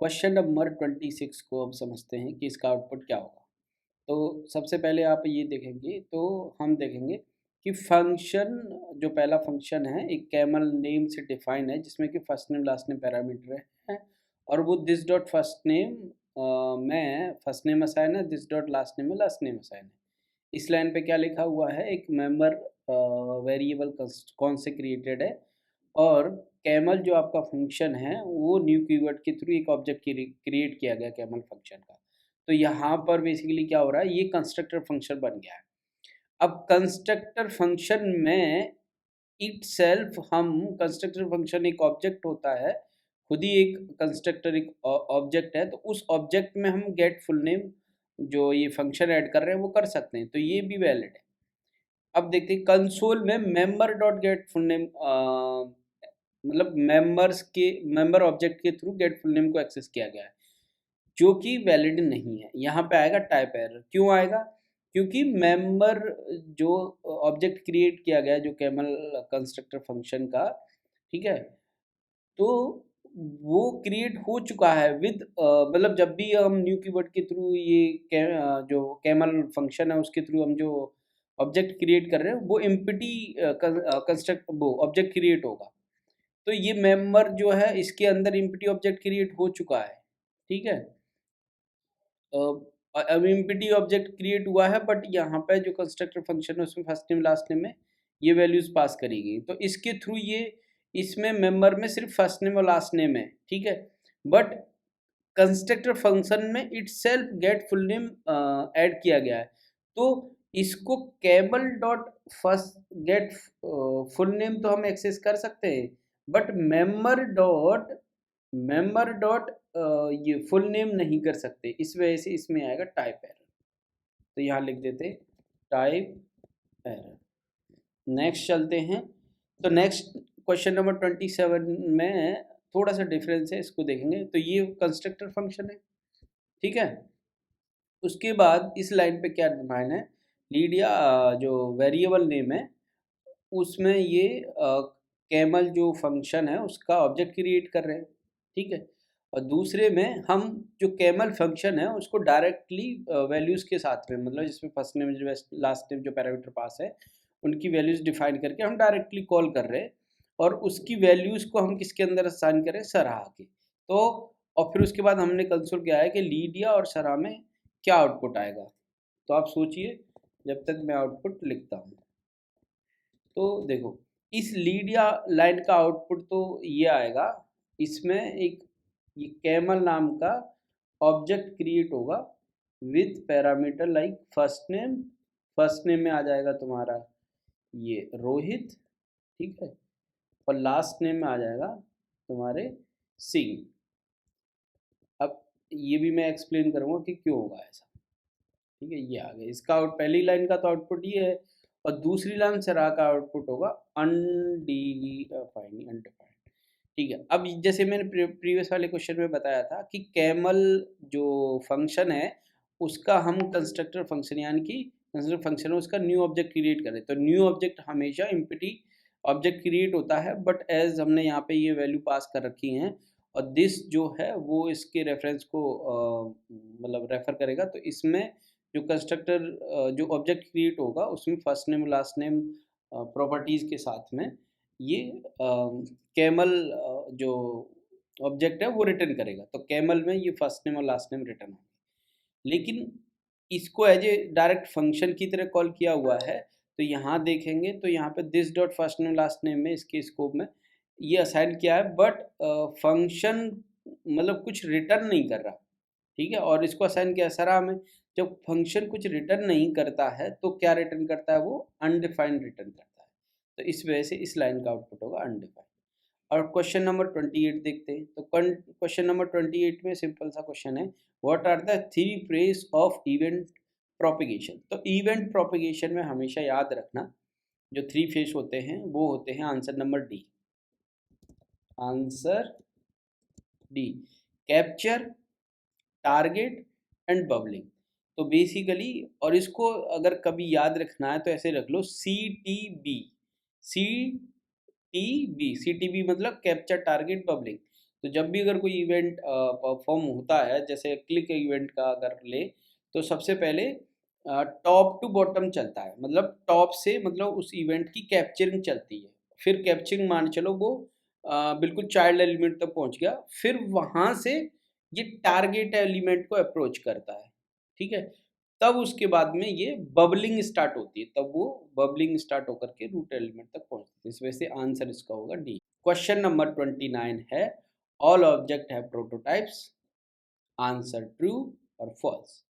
Question number 26 को अब समझते हैं कि इसका आउटपुट क्या होगा। तो सबसे पहले आप ये देखेंगे तो हम देखेंगे कि फंक्शन जो पहला फंक्शन है एक कैमल नेम से डिफाइन है जिसमें कि first name last name parameter है और वो दिस डॉट फर्स्ट नेम में फर्स्ट नेम असाइन है, दिस डॉट लास्ट नेम में लास्ट नेम असाइन है। इस लाइन पे क्या लिखा हुआ है, एक मेंबर वेरिएबल कौन से क्रिएटेड है और कैमल जो आपका फंक्शन है वो न्यू कीवर्ड के थ्रू एक ऑब्जेक्ट क्रिएट किया गया कैमल फंक्शन का। तो यहाँ पर बेसिकली क्या हो रहा है, ये कंस्ट्रक्टर फंक्शन बन गया है। अब कंस्ट्रक्टर फंक्शन में इटसेल्फ हम कंस्ट्रक्टर फंक्शन एक ऑब्जेक्ट होता है, खुद ही एक कंस्ट्रक्टर एक ऑब्जेक्ट है, तो उस ऑब्जेक्ट में हम गेट फुल नेम जो ये फंक्शन ऐड कर रहे हैं वो कर सकते हैं, तो ये भी वैलिड है। अब देखते हैं कंसोल में member dot get full name मतलब मेंबर ऑब्जेक्ट के थ्रू गेट फुल नेम को एक्सेस किया गया है जो कि वैलिड नहीं है। यहाँ पे आएगा टाइप एरर। क्यों आएगा? क्योंकि मेंबर जो ऑब्जेक्ट क्रिएट किया गया जो कैमल कंस्ट्रक्टर फंक्शन का, ठीक है, तो वो क्रिएट हो चुका है विद मतलब जब भी हम न्यू कीवर्ड के थ्रू ये जो कैमल फंक्शन है उसके थ्रू हम जो ऑब्जेक्ट क्रिएट कर रहे हैं वो एम्प्टी कंस्ट्रक्ट वो ऑब्जेक्ट क्रिएट होगा। तो ये मेंबर जो है इसके अंदर एम्प्टी ऑब्जेक्ट क्रिएट हो चुका है, ठीक है। अब एम्प्टी ऑब्जेक्ट क्रिएट हुआ है बट यहाँ पे जो कंस्ट्रक्टर फंक्शन है उसमें फर्स्ट नेम लास्ट नेम में ये वैल्यूज पास करी गई, तो इसके थ्रू ये इसमें मेंबर में सिर्फ फर्स्ट नेम और लास्ट नेम है, ठीक है। बट कंस्ट्रक्टर फंक्शन में itself get full name add किया गया है, तो इसको camel dot first get full name तो हम एक्सेस कर सकते हैं, बट मेंबर डॉट ये फुल नेम नहीं कर सकते। इस वजह से इसमें आएगा टाइप एरर। तो यहाँ लिख देते टाइप एरर। नेक्स्ट चलते हैं। तो नेक्स्ट क्वेश्चन नंबर 27 में थोड़ा सा डिफरेंस है, इसको देखेंगे। तो ये कंस्ट्रक्टर फंक्शन है, ठीक है। उसके बाद इस लाइन पे क्या डिफाइन है, लीडिया जो वेरिएबल नेम है उसमें ये कैमल जो फंक्शन है उसका ऑब्जेक्ट क्रिएट कर रहे हैं, ठीक है। और दूसरे में हम जो कैमल फंक्शन है उसको डायरेक्टली वैल्यूज़ के साथ में, मतलब जिसमें फर्स्ट नेम जो लास्ट नेम जो पैरामीटर पास है उनकी वैल्यूज़ डिफाइन करके हम डायरेक्टली कॉल कर रहे हैं और उसकी वैल्यूज़ को हम किसके अंदर असाइन करें, सराह के। तो और फिर उसके बाद हमने कंसोल किया है कि लीडिया और सराह में क्या आउटपुट आएगा। तो आप सोचिए जब तक मैं आउटपुट लिखता हूँ। तो देखो इस लीड या लाइन का आउटपुट तो ये आएगा, इसमें एक ये कैमल नाम का ऑब्जेक्ट क्रिएट होगा with parameter like first name में आ जाएगा तुम्हारा ये रोहित, ठीक है, और लास्ट नेम में आ जाएगा तुम्हारे सिंह। अब ये भी मैं एक्सप्लेन करूँगा कि क्यों होगा ऐसा, ठीक है। ये आ गया इसका पहली लाइन का तो आउटपुट ये है और दूसरी लाइन से रहा का आउटपुट होगा अनडिफाइंड, ठीक है। अब जैसे मैंने प्रीवियस वाले क्वेश्चन में बताया था कि कैमल जो फंक्शन है उसका हम कंस्ट्रक्टर फंक्शन यानी कि कंस्ट्रक्टर फंक्शन है उसका न्यू ऑब्जेक्ट क्रिएट करें, तो न्यू ऑब्जेक्ट हमेशा एम्प्टी ऑब्जेक्ट क्रिएट होता है, बट एज हमने यहाँ पे ये वैल्यू पास कर रखी हैं और दिस जो है वो इसके रेफरेंस को मतलब रेफर करेगा। तो इसमें जो कंस्ट्रक्टर जो ऑब्जेक्ट क्रिएट होगा उसमें first name last name properties के साथ में ये कैमल जो ऑब्जेक्ट है वो रिटर्न करेगा। तो कैमल में ये फर्स्ट नेम और लास्ट नेम रिटर्न होंगे, लेकिन इसको एज ए डायरेक्ट फंक्शन की तरह कॉल किया हुआ है। तो यहाँ देखेंगे तो यहाँ पे this dot first name last name में इसके स्कोप में ये असाइन किया है, बट फंक्शन मतलब कुछ रिटर्न नहीं कर रहा, ठीक है। और इसको असाइन किया सरा में, जब फंक्शन कुछ रिटर्न नहीं करता है तो क्या रिटर्न करता है, वो अनडिफाइंड रिटर्न करता है। तो इस वजह से इस लाइन का आउटपुट होगा अनडिफाइंड। और क्वेश्चन नंबर 28 देखते हैं। तो क्वेश्चन नंबर 28 में सिंपल सा क्वेश्चन है, what are the three phase of event propagation. तो इवेंट प्रोपिगेशन में हमेशा याद रखना जो थ्री फेज होते हैं वो होते हैं answer number D, answer D, capture, target and bubbling. तो बेसिकली और इसको अगर कभी याद रखना है तो ऐसे रख लो CTB, CTB मतलब कैप्चर टारगेट बबलिंग। तो जब भी अगर कोई इवेंट परफॉर्म होता है, जैसे क्लिक इवेंट का अगर ले, तो सबसे पहले टॉप टू बॉटम चलता है, मतलब टॉप से मतलब उस इवेंट की कैप्चरिंग चलती है। फिर कैप्चरिंग मान चलो वो बिल्कुल चाइल्ड एलिमेंट तक पहुंच गया, फिर वहां से ये टारगेट एलिमेंट को अप्रोच करता है, ठीक है। तब उसके बाद में ये बबलिंग स्टार्ट होती है, तब वो बबलिंग स्टार्ट होकर के रूट एलिमेंट तक पहुंचती है। इस वजह से आंसर इसका होगा डी। क्वेश्चन नंबर 29 है, all object have prototypes, answer true और फॉल्स।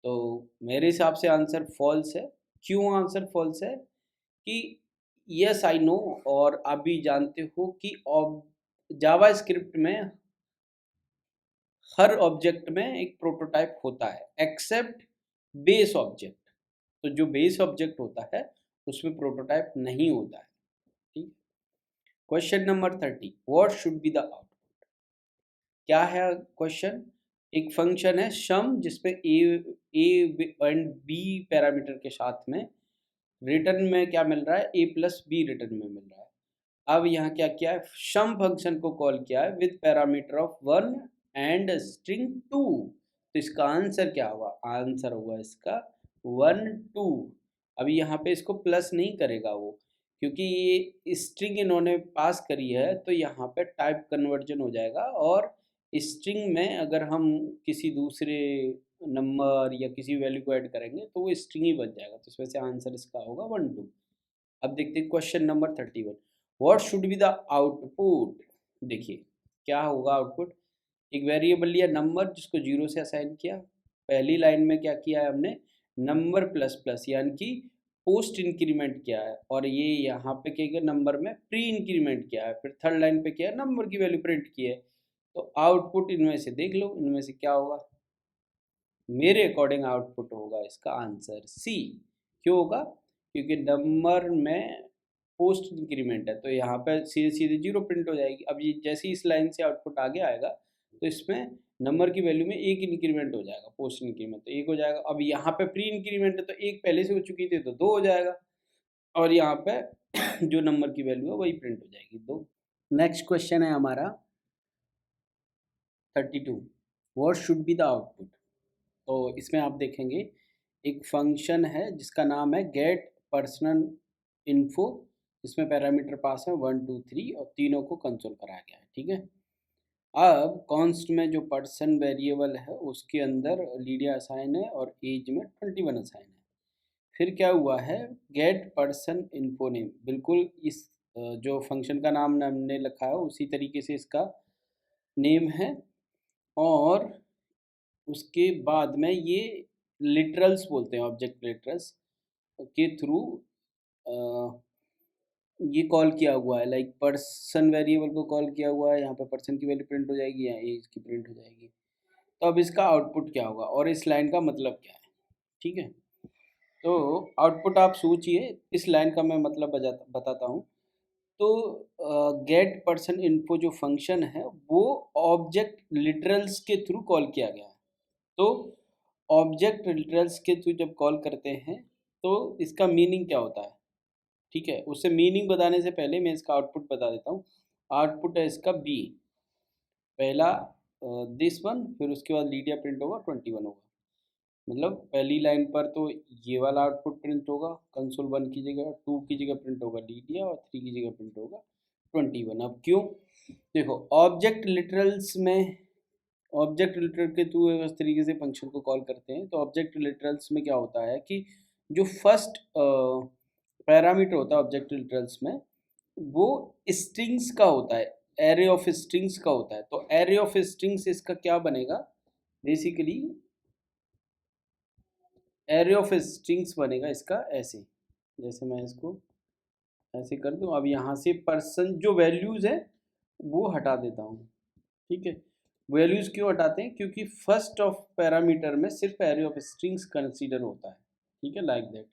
तो मेरे हिसाब से आंसर फॉल्स है। क्यों आंसर फॉल्स है? कि यस आई नो, और आप भी जानते हो कि जावा स्क्रिप्ट में हर ऑब्जेक्ट में एक प्रोटोटाइप होता है, एक्सेप्ट बेस ऑब्जेक्ट। तो जो बेस ऑब्जेक्ट होता है उसमें प्रोटोटाइप नहीं होता है, ठीक। Question number 30, what should be the output. क्या है क्वेश्चन? एक फंक्शन है सम, जिसपे ए एंड बी पैरामीटर के साथ में रिटर्न में क्या मिल रहा है, ए प्लस बी रिटर्न में मिल रहा है। अब यहाँ क्या किया है, सम फंक्शन को कॉल किया है with parameter of 1 and string 2। तो इसका आंसर क्या होगा? आंसर होगा इसका 1 2। अभी यहाँ पे इसको प्लस नहीं करेगा वो, क्योंकि ये स्ट्रिंग इन्होंने पास करी है, तो यहाँ पे टाइप कन्वर्जन हो जाएगा, और स्ट्रिंग में अगर हम किसी दूसरे नंबर या किसी वैल्यू को ऐड करेंगे तो वो स्ट्रिंग ही बन जाएगा। तो इस वजह से आंसर इसका होगा 1 2। अब देखते हैं question number 31, what should be the output. देखिए क्या होगा आउटपुट। एक वेरिएबल लिया नंबर, जिसको 0 से असाइन किया। पहली लाइन में क्या किया है हमने, नंबर प्लस प्लस यानी कि पोस्ट इंक्रीमेंट किया है, और ये यहाँ पे क्या किया, नंबर में प्री इंक्रीमेंट किया है। फिर थर्ड लाइन पे किया है, नंबर की वैल्यू प्रिंट की है। तो आउटपुट इनमें से देख लो, इनमें से क्या होगा। मेरे अकॉर्डिंग आउटपुट होगा इसका आंसर सी। क्यों होगा? क्योंकि नंबर में पोस्ट इंक्रीमेंट है, तो यहाँ पे सीधे सीधे 0 प्रिंट हो जाएगी। अब ये जैसे ही इस लाइन से आउटपुट आगे आएगा, तो इसमें नंबर की वैल्यू में 1 इंक्रीमेंट हो जाएगा, पोस्ट इंक्रीमेंट तो 1 हो जाएगा। अब यहाँ पे प्री इंक्रीमेंट है, तो 1 पहले से हो चुकी थी, तो 2 हो जाएगा, और यहाँ पे जो नंबर की वैल्यू है वही प्रिंट हो जाएगी, 2। नेक्स्ट क्वेश्चन है हमारा 32, what should be the output. तो इसमें आप देखेंगे एक फंक्शन है जिसका नाम है गेट पर्सनल इन्फो। इसमें पैरामीटर पास है 1 2 3, और तीनों को कंसोल कराया गया है, ठीक है। अब कॉन्स्ट में जो पर्सन वेरिएबल है उसके अंदर लीडिया असाइन है, और एज में 21 असाइन है। फिर क्या हुआ है, गेट पर्सन इन्फो नेम, बिल्कुल इस जो फंक्शन का नाम हमने लिखा है उसी तरीके से इसका नेम है। और उसके बाद में ये लिटरल्स बोलते हैं, ऑब्जेक्ट लिटरल्स के थ्रू ये कॉल किया हुआ है, लाइक पर्सन वेरिएबल को कॉल किया हुआ है। यहाँ पे पर्सन की वैल्यू प्रिंट हो जाएगी या एज की प्रिंट हो जाएगी। तो अब इसका आउटपुट क्या होगा और इस लाइन का मतलब क्या है, ठीक है। तो आउटपुट आप सोचिए, इस लाइन का मैं मतलब बताता हूँ। तो गेट पर्सन इन्फो जो फंक्शन है वो ऑब्जेक्ट लिटरल्स के थ्रू कॉल किया गया है। तो ऑब्जेक्ट लिटरल्स के थ्रू जब कॉल करते हैं तो इसका मीनिंग क्या होता है, ठीक है। उससे मीनिंग बताने से पहले मैं इसका आउटपुट बता देता हूँ। आउटपुट है इसका बी, पहला दिस वन, फिर उसके बाद लीडिया प्रिंट होगा 21 होगा। मतलब पहली लाइन पर तो ये वाला आउटपुट प्रिंट होगा, कंसोल 1 की जगह 2 की जगह प्रिंट होगा लीडिया, और 3 की जगह प्रिंट होगा 21। अब क्यों? देखो ऑब्जेक्ट लिटरल्स में, ऑब्जेक्ट लिटरल के थ्रू इस तरीके से फंक्शन को कॉल करते हैं। तो ऑब्जेक्ट लिटरल्स में क्या होता है कि जो फर्स्ट पैरामीटर होता है ऑब्जेक्ट लिटरल्स में, वो स्ट्रिंग्स का होता है, एरे ऑफ स्ट्रिंग्स का होता है। तो एरे ऑफ स्ट्रिंग्स इसका क्या बनेगा, बेसिकली एरे ऑफ स्ट्रिंग्स बनेगा इसका ऐसे। जैसे मैं इसको ऐसे कर दूं, अब यहाँ से पर्सन जो वैल्यूज़ है वो हटा देता हूँ, ठीक है। वैल्यूज़ क्यों हटाते हैं? क्योंकि फर्स्ट ऑफ पैरामीटर में सिर्फ एरे ऑफ स्ट्रिंग्स कंसीडर होता है, ठीक है, लाइक दैट।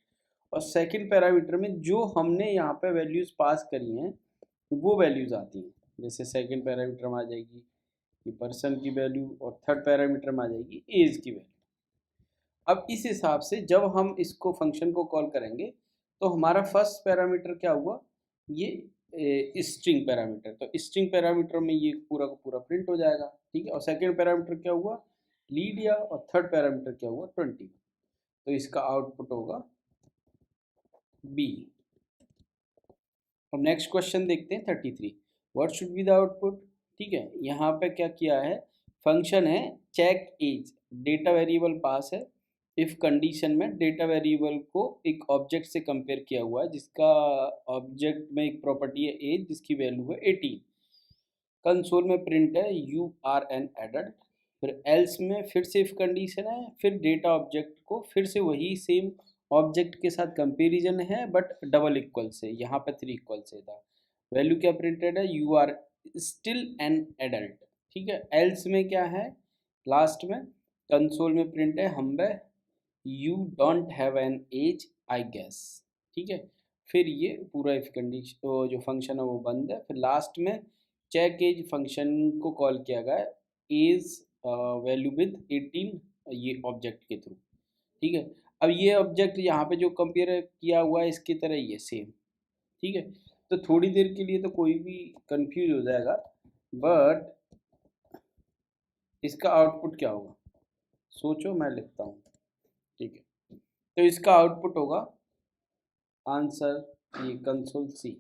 और सेकंड पैरामीटर में जो हमने यहाँ पे वैल्यूज़ पास करी हैं वो वैल्यूज़ आती हैं। जैसे सेकंड पैरामीटर में आ जाएगी ये पर्सन की वैल्यू, और थर्ड पैरामीटर में आ जाएगी एज की वैल्यू। अब इस हिसाब से जब हम इसको फंक्शन को कॉल करेंगे तो हमारा फर्स्ट पैरामीटर क्या हुआ, ये स्ट्रिंग पैरामीटर, तो स्ट्रिंग पैरामीटर में ये पूरा का पूरा प्रिंट हो जाएगा, ठीक है। और सेकेंड पैरामीटर क्या हुआ, लीड या, और थर्ड पैरामीटर क्या हुआ, 20, तो इसका आउटपुट होगा बी। अब नेक्स्ट क्वेश्चन देखते हैं 33, what should be the output. ठीक है, यहाँ पे क्या किया है, फंक्शन है check age, data variable pass है। इफ कंडीशन में डेटा वेरिएबल को एक ऑब्जेक्ट से कंपेयर किया हुआ है, जिसका ऑब्जेक्ट में एक प्रॉपर्टी है एज, जिसकी वैल्यू है 18। कंसोल में प्रिंट है यू आर एन एडल्ट। फिर एल्स में फिर से इफ कंडीशन है, फिर डेटा ऑब्जेक्ट को फिर से वही सेम ऑब्जेक्ट के साथ कंपेरिजन है, बट डबल इक्वल से, यहाँ पे 3 इक्वल से था। वैल्यू क्या प्रिंटेड है, you are still an adult. ठीक है, एल्स में क्या है, लास्ट में कंसोल में प्रिंट है हम्बे you don't have an edge I guess. ठीक है, फिर ये पूरा इफ कंडीशन जो फंक्शन है वो बंद है। फिर लास्ट में चेक एज फंक्शन को कॉल किया गया एज वैल्यू विद 18 ये ऑब्जेक्ट के थ्रू। ठीक है, अब ये ऑब्जेक्ट यहाँ पे जो कंपेयर किया हुआ है इसकी तरह ही है सेम। ठीक है, तो थोड़ी देर के लिए तो कोई भी कंफ्यूज हो जाएगा, बट इसका आउटपुट क्या होगा, सोचो, मैं लिखता हूँ। ठीक है, तो इसका आउटपुट होगा आंसर ये कंसोल सी,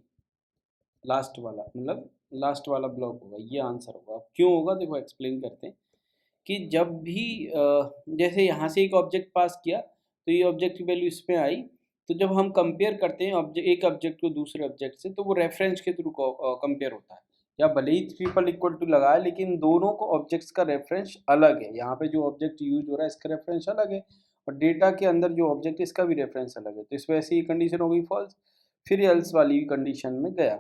लास्ट वाला, मतलब लास्ट वाला ब्लॉक होगा, ये आंसर होगा। क्यों होगा, देखो एक्सप्लेन करते हैं कि जब भी जैसे यहाँ से एक ऑब्जेक्ट पास किया तो ये ऑब्जेक्ट की वैल्यू इसमें आई, तो जब हम कंपेयर करते हैं एक ऑब्जेक्ट को दूसरे ऑब्जेक्ट से, तो वो रेफरेंस के थ्रू कंपेयर होता है, या भले ही ट्रिपल इक्वल टू लगा है, लेकिन दोनों को ऑब्जेक्ट्स का रेफरेंस अलग है। यहाँ पे जो ऑब्जेक्ट यूज हो रहा है इसका रेफरेंस अलग है, और डेटा के अंदर जो ऑब्जेक्ट है इसका भी रेफरेंस अलग है, तो इस वजह से ये कंडीशन हो गई फॉल्स। फिर एल्स वाली कंडीशन में गया,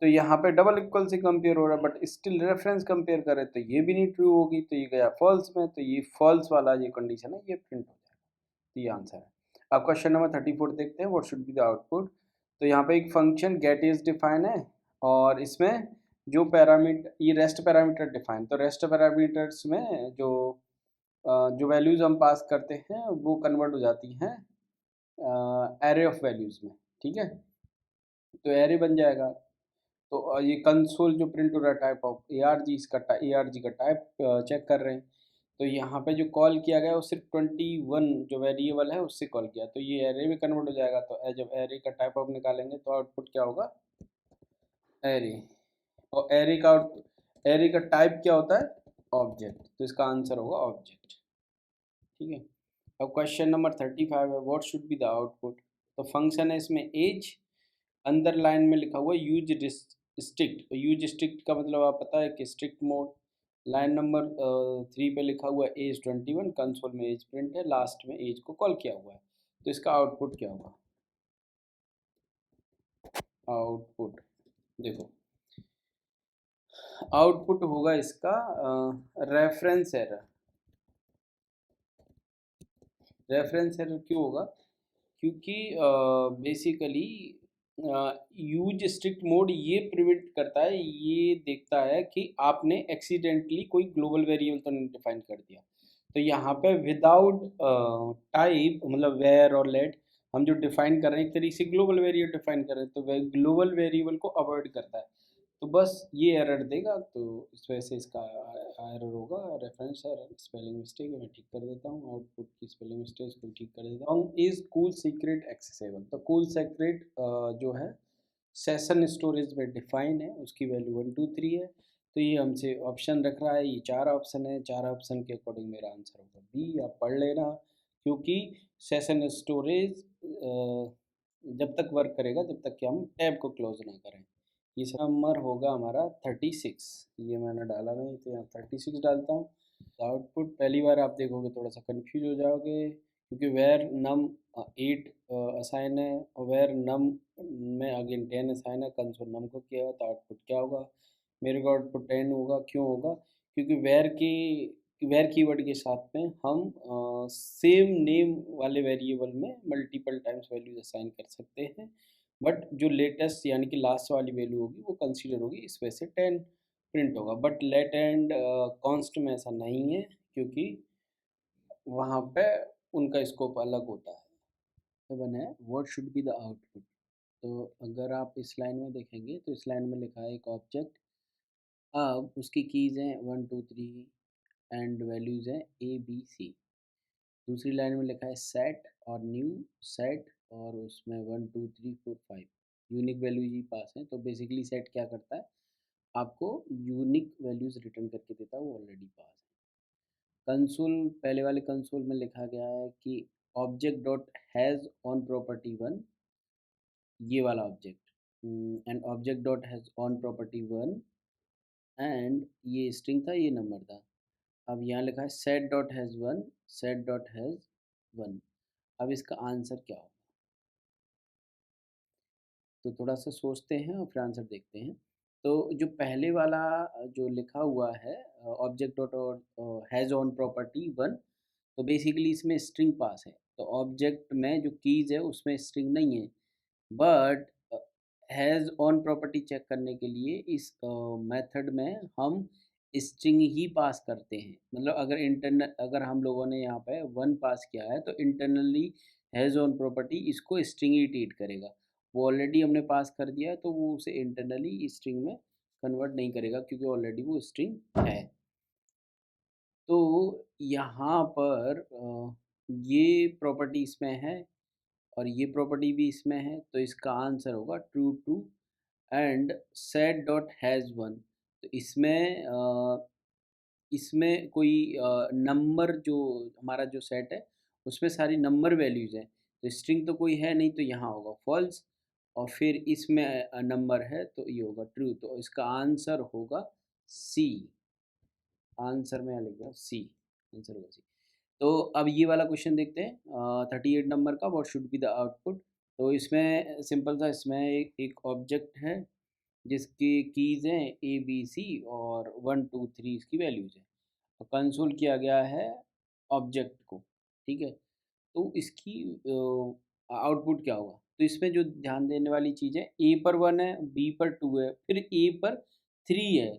तो यहाँ पे डबल इक्वल से कंपेयर हो रहा है, बट स्टिल रेफरेंस कंपेयर करें तो ये भी नहीं ट्रू होगी, तो ये गया फॉल्स में, तो ये फॉल्स वाला ये कंडीशन है, ये प्रिंट हो जाएगा। तो ये आंसर है। अब क्वेश्चन नंबर 34 देखते हैं, what should be the output. तो यहाँ पे एक फंक्शन गेट इज डिफाइन है, और इसमें जो पैरामीटर, ये रेस्ट पैरामीटर डिफाइन, तो रेस्ट पैरामीटर्स में जो वैल्यूज हम पास करते हैं वो कन्वर्ट हो जाती हैं एरे ऑफ वैल्यूज में। ठीक है, तो एरे बन जाएगा। तो ये कंसोल जो प्रिंट हो रहा है type of A R G, इसका ए आर जी का टाइप चेक कर रहे हैं। तो यहाँ पे जो कॉल किया गया वो सिर्फ 21 जो वेरिएबल है उससे कॉल किया, तो ये एरे में कन्वर्ट हो जाएगा। तो जब एरे का टाइप ऑफ निकालेंगे तो आउटपुट क्या होगा, एरे। और एरे का टाइप क्या होता है, ऑब्जेक्ट, तो इसका आंसर होगा ऑब्जेक्ट। ठीक है, अब क्वेश्चन नंबर 35 है, what should be the output. तो फंक्शन है इसमें एज, अंदर लाइन में लिखा हुआ यूज स्ट्रिक्ट। यूज स्ट्रिक्ट का मतलब आप पता है कि स्ट्रिक्ट मोड। लाइन नंबर 3 पे लिखा हुआ है एज 21, कंसोल में एज प्रिंट है, लास्ट में एज को कॉल किया हुआ है, तो इसका आउटपुट क्या होगा, आउटपुट देखो, आउटपुट होगा इसका रेफरेंस एरर। रेफरेंस एरर क्यों होगा, क्योंकि बेसिकली यूज स्ट्रिक्ट मोड ये प्रिवेंट करता है, ये देखता है कि आपने एक्सीडेंटली कोई ग्लोबल वेरिएबल तो नहीं डिफाइन कर दिया। तो यहाँ पे विदाउट टाइप, मतलब वेयर और लेट, हम जो डिफाइन कर रहे हैं एक तरीके से ग्लोबल वेरिएबल डिफाइन कर रहे हैं, तो ग्लोबल वेरिएबल को अवॉइड करता है, तो बस ये एरर देगा। तो इस वजह से इसका एरर होगा रेफरेंस एरर। स्पेलिंग मिस्टेक है, मैं ठीक कर देता हूँ, आउटपुट की स्पेलिंग मिस्टेक को ठीक कर देता हूँ। इज कूल सीक्रेट एक्सेसिबल, तो कूल सीक्रेट जो है सेशन स्टोरेज में डिफाइन है, उसकी वैल्यू 1 2 3 है। तो ये हमसे ऑप्शन रख रहा है, ये 4 ऑप्शन है, 4 ऑप्शन के अकॉर्डिंग मेरा आंसर होगा बी। आप पढ़ लेना, क्योंकि सेशन स्टोरेज जब तक वर्क करेगा जब तक कि हम टैब को क्लोज ना करें। तीसरा नंबर होगा हमारा 36, ये मैंने डाला नहीं तो यहाँ 36 डालता हूँ। आउटपुट पहली बार आप देखोगे थोड़ा सा कंफ्यूज हो जाओगे, क्योंकि वेयर नम 8 असाइन है, और वेयर नम में अगेन 10 असाइन है, कंसोल नम को किया है, तो आउटपुट क्या होगा, मेरे को आउटपुट 10 होगा। क्यों होगा, क्योंकि वेयर कीवर्ड के साथ में हम सेम नेम वाले वेरिएबल में मल्टीपल टाइम्स वैल्यूज असाइन कर सकते हैं, बट जो लेटेस्ट यानी कि लास्ट वाली वैल्यू होगी वो कंसीडर होगी, इस वजह से 10 प्रिंट होगा। बट लेट एंड कॉन्स्ट में ऐसा नहीं है, क्योंकि वहाँ पे उनका स्कोप अलग होता है। तो बना है what should be the output. तो अगर आप इस लाइन में देखेंगे तो इस लाइन में लिखा है एक ऑब्जेक्ट, अब उसकी कीज़ हैं 1 2 3 एंड वैल्यूज़ हैं ए बी सी। दूसरी लाइन में लिखा है सेट और न्यू सेट, और उसमें 1 2 3 4 5 यूनिक वैल्यूज ही पास हैं। तो बेसिकली सेट क्या करता है, आपको यूनिक वैल्यूज रिटर्न करके देता है, वो ऑलरेडी पास है। कंसोल, पहले वाले कंसोल में लिखा गया है कि object dot has own property one, ये वाला object, and object dot has own property one, and ये स्ट्रिंग था, ये नंबर था। अब यहाँ लिखा है set dot has one, set dot has one. अब इसका आंसर क्या होगा, तो थोड़ा सा सोचते हैं और फिर आंसर देखते हैं। तो जो पहले वाला जो लिखा हुआ है ऑब्जेक्ट डॉट और हैज़ ऑन प्रॉपर्टी वन, तो बेसिकली इसमें स्ट्रिंग पास है। तो ऑब्जेक्ट में जो कीज़ है उसमें स्ट्रिंग नहीं है, but has own property check करने के लिए इस मेथड में हम स्ट्रिंग ही पास करते हैं। मतलब अगर हम लोगों ने यहाँ पे वन पास किया है तो इंटरनली हैज़ ऑन प्रॉपर्टी इसको स्ट्रिंग ही ट्रीट करेगा। वो ऑलरेडी हमने पास कर दिया है तो वो उसे इंटरनली स्ट्रिंग में कन्वर्ट नहीं करेगा, क्योंकि ऑलरेडी वो स्ट्रिंग है। तो यहाँ पर ये प्रॉपर्टी इसमें है और ये प्रॉपर्टी भी इसमें है, तो इसका आंसर होगा true true. And set dot has one, तो इसमें कोई नंबर, जो हमारा जो सेट है उसमें सारी नंबर वैल्यूज़ हैं, तो स्ट्रिंग तो कोई है नहीं, तो यहाँ होगा फॉल्स। और फिर इसमें नंबर है तो ये होगा ट्रू, तो इसका आंसर होगा सी। आंसर में लिख दिया सी, आंसर होगा सी। तो अब ये वाला क्वेश्चन देखते हैं 38 नंबर का, what should be the output. तो इसमें सिंपल सा, इसमें एक ऑब्जेक्ट है जिसकी कीज़ हैं ए बी सी और 1 2 3 इसकी वैल्यूज़ हैं, और कंसोल किया गया है ऑब्जेक्ट को, ठीक है। तो इसकी आउटपुट क्या होगा, तो इसमें जो ध्यान देने वाली चीज़ है, ए पर 1 है, बी पर 2 है, फिर ए पर 3 है।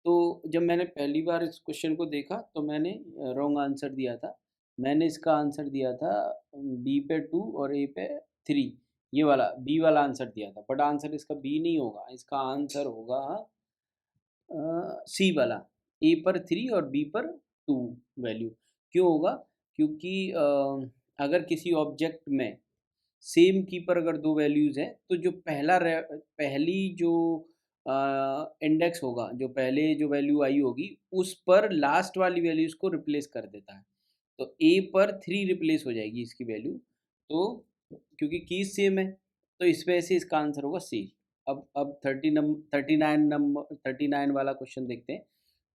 तो जब मैंने पहली बार इस क्वेश्चन को देखा तो मैंने रॉन्ग आंसर दिया था। मैंने इसका आंसर दिया था बी पे 2 और ए पे 3, ये वाला बी वाला आंसर दिया था, बट आंसर इसका बी नहीं होगा, इसका आंसर होगा सी वाला, ए पर 3 और बी पर 2 वैल्यू। क्यों होगा, क्योंकि अगर किसी ऑब्जेक्ट में सेम की पर अगर दो वैल्यूज़ हैं तो जो पहली जो इंडेक्स होगा, जो पहले जो वैल्यू आई होगी उस पर लास्ट वाली वैल्यूज़ को रिप्लेस कर देता है। तो ए पर 3 रिप्लेस हो जाएगी इसकी वैल्यू, तो क्योंकि कीज़ सेम है, तो इस वजह से इसका आंसर होगा सी। अब 39 वाला क्वेश्चन देखते हैं।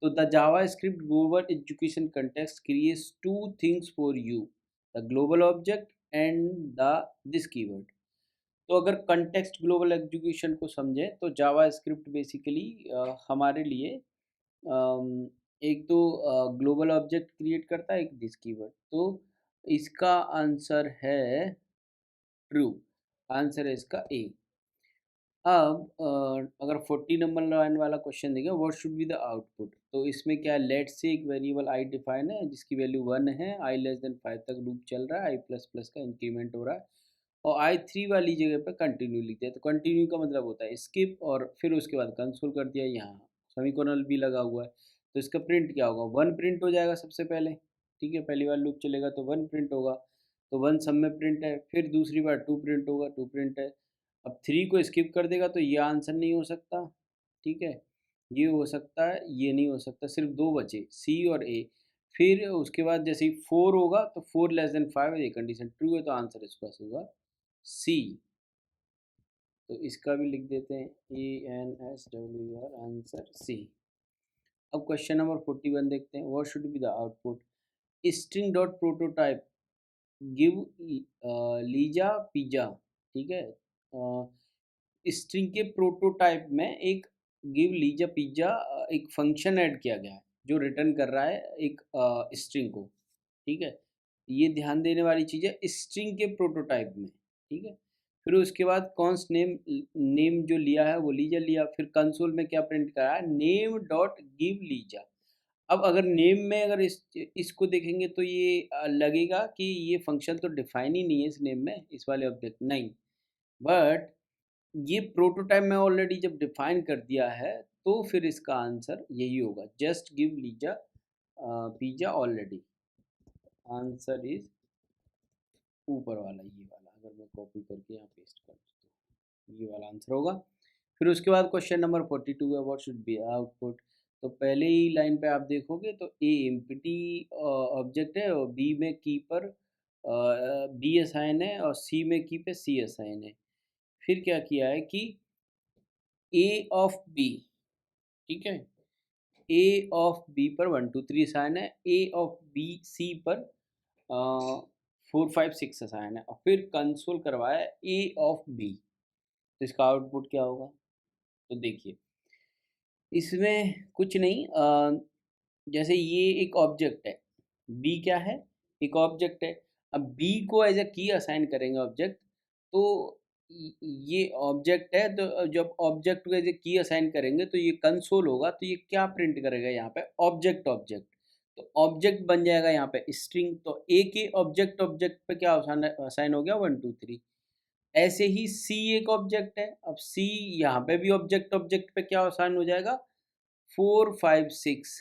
तो the JavaScript global education context creates two things for you, the global object and the this keyword. तो अगर कंटेक्स्ट ग्लोबल एजुकेशन को समझें तो जावा स्क्रिप्ट बेसिकली हमारे लिए एक तो ग्लोबल ऑब्जेक्ट क्रिएट करता है, एक दिस कीवर्ड। तो इसका आंसर है ट्रू, आंसर है इसका ए। अब अगर 40 नंबर लाइन वाला क्वेश्चन देखें, what should be the output, तो इसमें क्या है, लेट से एक वेरिएबल आई डिफाइन है जिसकी वैल्यू 1 है, आई लेस देन 5 तक लूप चल रहा है, आई प्लस प्लस का इंक्रीमेंट हो रहा है, और आई 3 वाली जगह पे कंटिन्यू लिख दिया। तो कंटिन्यू का मतलब होता है स्किप, और फिर उसके बाद कंसोल कर दिया, यहाँ सेमीकोलन भी लगा हुआ है। तो इसका प्रिंट क्या होगा, 1 प्रिंट हो जाएगा सबसे पहले, ठीक है, पहली बार लूप चलेगा तो 1 प्रिंट होगा, तो 1 सब में प्रिंट है, फिर दूसरी बार 2 प्रिंट होगा, 2 प्रिंट है। अब 3 को स्किप कर देगा तो ये आंसर नहीं हो सकता, ठीक है, ये हो सकता है, ये नहीं हो सकता, सिर्फ दो बचे सी और ए। फिर उसके बाद जैसे ही 4 होगा तो 4 लेस देन 5 है, ये कंडीशन ट्रू है, तो आंसर इसका होगा सी। तो इसका भी लिख देते हैं ANSWER, आंसर सी। अब क्वेश्चन नंबर 41 देखते हैं, what should be the output. String dot prototype give Lisa pizza, ठीक है। स्ट्रिंग के प्रोटोटाइप में एक गिव लीजा पिज्जा एक फंक्शन ऐड किया गया है जो रिटर्न कर रहा है एक स्ट्रिंग को, ठीक है। ये ध्यान देने वाली चीज़ है स्ट्रिंग के प्रोटोटाइप में, ठीक है। फिर उसके बाद कॉन्स्ट नेम, नेम जो लिया है वो लीजा लिया, फिर कंसोल में क्या प्रिंट करा है, नेम डॉट गिव लीजा। अब अगर नेम में अगर इसको देखेंगे तो ये लगेगा कि ये फंक्शन तो डिफाइन ही नहीं है इस नेम में, इस वाले ऑब्जेक्ट नहीं, बट ये प्रोटोटाइप मैं ऑलरेडी जब डिफाइन कर दिया है तो फिर इसका आंसर यही होगा, just give Lisa pizza already. Answer is ऊपर वाला, ये वाला, अगर मैं कॉपी करके यहाँ पेस्ट कर देता हूँ ये वाला आंसर होगा। फिर उसके बाद क्वेश्चन नंबर 42 है, व्हाट शुड बी आउटपुट। तो पहले ही लाइन पे आप देखोगे तो ए एम्प्टी ऑब्जेक्ट है और बी में कीपर बी असाइन है और सी में की पे सी असाइन है। फिर क्या किया है कि ए ऑफ बी, ठीक है, ए ऑफ बी पर 1 2 3 असाइन है, ए ऑफ बी सी पर 4 5 6 असाइन है और फिर कंसोल करवाया ए ऑफ बी। तो इसका आउटपुट क्या होगा? तो देखिए इसमें कुछ नहीं, जैसे ये एक ऑब्जेक्ट है, बी क्या है, एक ऑब्जेक्ट है। अब बी को एज ए की असाइन करेंगे ऑब्जेक्ट, तो ये ऑब्जेक्ट है, तो जब ऑब्जेक्ट को एज ए की असाइन करेंगे तो ये कंसोल होगा, तो ये क्या प्रिंट करेगा यहाँ पे, ऑब्जेक्ट ऑब्जेक्ट। तो ऑब्जेक्ट बन जाएगा यहाँ पे स्ट्रिंग, तो ए के ऑब्जेक्ट ऑब्जेक्ट पे क्या असाइन हो गया, 1 2 3। ऐसे ही सी एक ऑब्जेक्ट है, अब सी यहाँ पे भी ऑब्जेक्ट ऑब्जेक्ट पे क्या असाइन हो जाएगा, 4 5 6।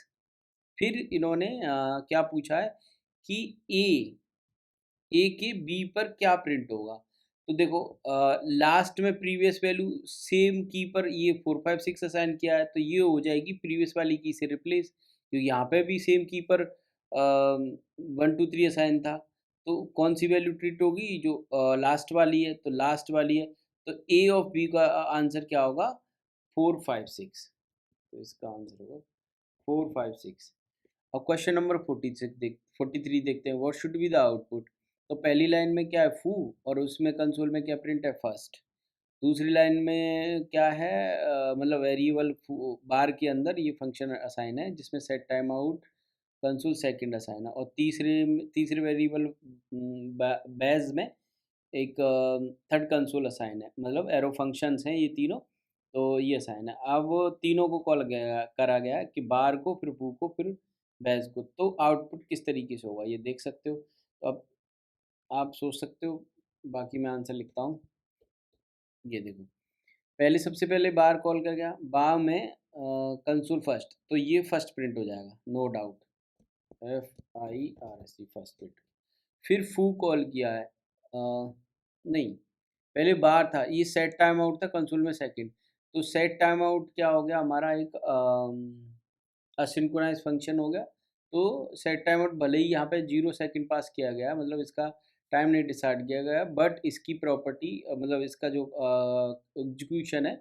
फिर इन्होंने क्या पूछा है कि ए के बी पर क्या प्रिंट होगा। तो देखो लास्ट में प्रीवियस वैल्यू सेम की पर ये 4 5 6 असाइन किया है, तो ये हो जाएगी प्रीवियस वाली की से रिप्लेस, क्योंकि यहाँ पे भी सेम की पर 1 2 3 असाइन था। तो कौन सी वैल्यू ट्रीट होगी, जो लास्ट वाली है, तो लास्ट वाली है। तो ए ऑफ बी का आंसर क्या होगा, 4 5 6। तो इसका आंसर होगा 4 5 6। अब क्वेश्चन नंबर 43 देखते हैं, what should be the output. तो पहली लाइन में क्या है, फू, और उसमें कंसोल में क्या प्रिंट है, फर्स्ट। दूसरी लाइन में क्या है, मतलब वेरिएबल बार के अंदर ये फंक्शन असाइन है जिसमें set time out console second assign है, और तीसरे वेरिएबल बेज में एक थर्ड कंसोल असाइन है, मतलब एरो फंक्शंस हैं ये तीनों। तो ये असाइन है, अब वो तीनों को कॉल करा गया है कि बार को, फिर फू को, फिर बैच को। तो आउटपुट किस तरीके से होगा ये देख सकते हो। तो अब आप सोच सकते हो, बाकी मैं आंसर लिखता हूँ। ये देखो, पहले सबसे पहले बार कॉल कर गया, बार में कंसोल फर्स्ट, तो ये फर्स्ट प्रिंट हो जाएगा no doubt, FIRST first print. फिर फू कॉल किया है, नहीं, पहले बार था, ये सेट टाइम आउट था कंसोल में सेकंड। तो सेट टाइम आउट क्या हो गया हमारा, एक असिंक्रोनाइज फंक्शन हो गया। तो सेट टाइम आउट भले ही यहाँ पे 0 सेकंड पास किया गया, मतलब इसका टाइम नहीं डिसाइड किया गया, बट इसकी प्रॉपर्टी मतलब इसका जो एग्जीक्यूशन है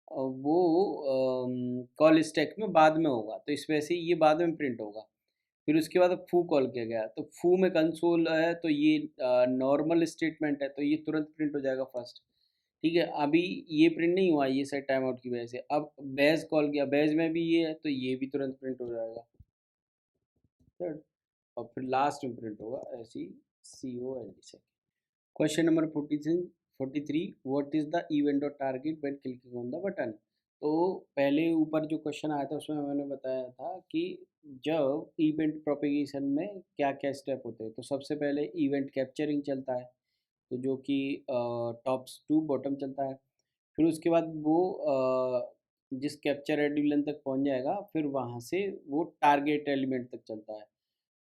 वो कॉल स्टैक में बाद में होगा, तो इस वजह से ये बाद में प्रिंट होगा। फिर उसके बाद फू कॉल किया गया, तो फू में कंसोल है, तो ये नॉर्मल स्टेटमेंट है, तो ये तुरंत प्रिंट हो जाएगा फर्स्ट। ठीक है, अभी ये प्रिंट नहीं हुआ ये सेट टाइम आउट की वजह से। अब बेज कॉल किया, बेज में भी ये है, तो ये भी तुरंत प्रिंट हो जाएगा थर्ड, और फिर लास्ट में प्रिंट होगा ऐसी COND से। Question number 43, what is the event और target when clicking on the button. तो पहले ऊपर जो क्वेश्चन आया था उसमें मैंने बताया था कि जब इवेंट प्रोपेगेशन में क्या क्या स्टेप होते हैं, तो सबसे पहले इवेंट कैप्चरिंग चलता है, तो जो कि टॉप टू बॉटम चलता है। फिर उसके बाद वो जिस कैप्चर एलिमेंट तक पहुंच जाएगा, फिर वहाँ से वो टारगेट एलिमेंट तक चलता है।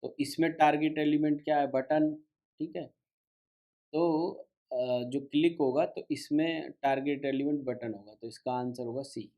तो इसमें टारगेट एलिमेंट क्या है, बटन, ठीक है। तो जो क्लिक होगा तो इसमें टारगेट एलिमेंट बटन होगा, तो इसका आंसर होगा सी।